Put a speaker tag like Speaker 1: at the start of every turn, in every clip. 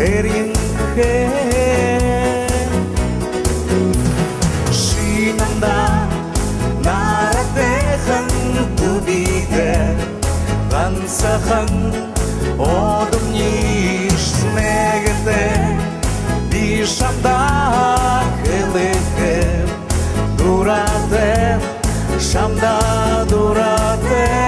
Speaker 1: erinhe Шинамда наратехан тубиде Гансахан одым ниш смегете Бишамда хелехе Дурате Шамда дурате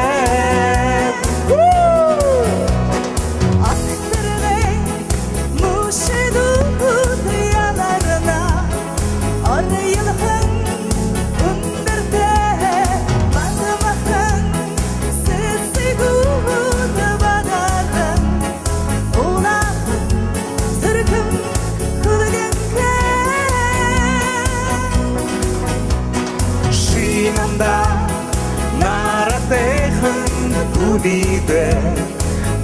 Speaker 1: Биде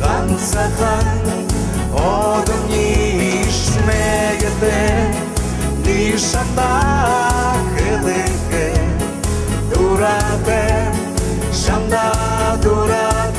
Speaker 1: гансахан одым ниш смегете нишанда хелеке дурате шанда дурате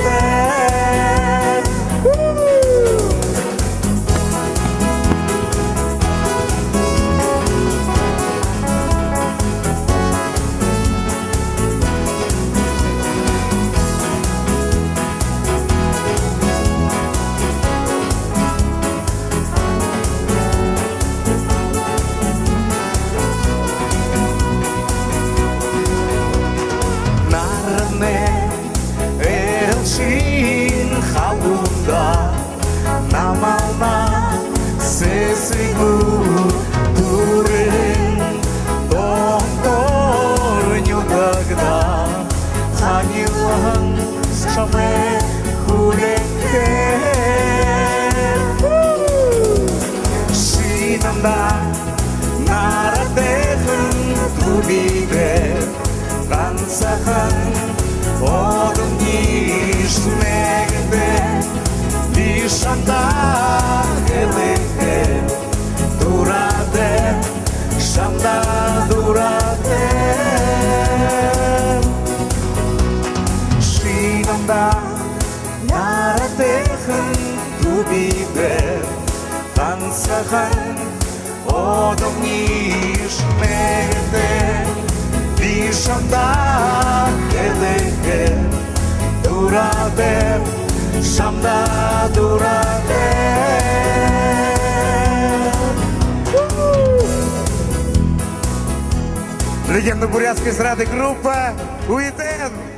Speaker 1: Намална сесигу турин доктор нюдагда ханилан шаме хулеке Шинамда наратехын тубиге гансахан одым ниш мегде Шанда хелехе дурате шанда дурате Шинамда наратехын тубиде гансахан одым ниш мегде Бишанда хелехе дурате Шамда дурате Легенда бурятской эстрады группа Уитен.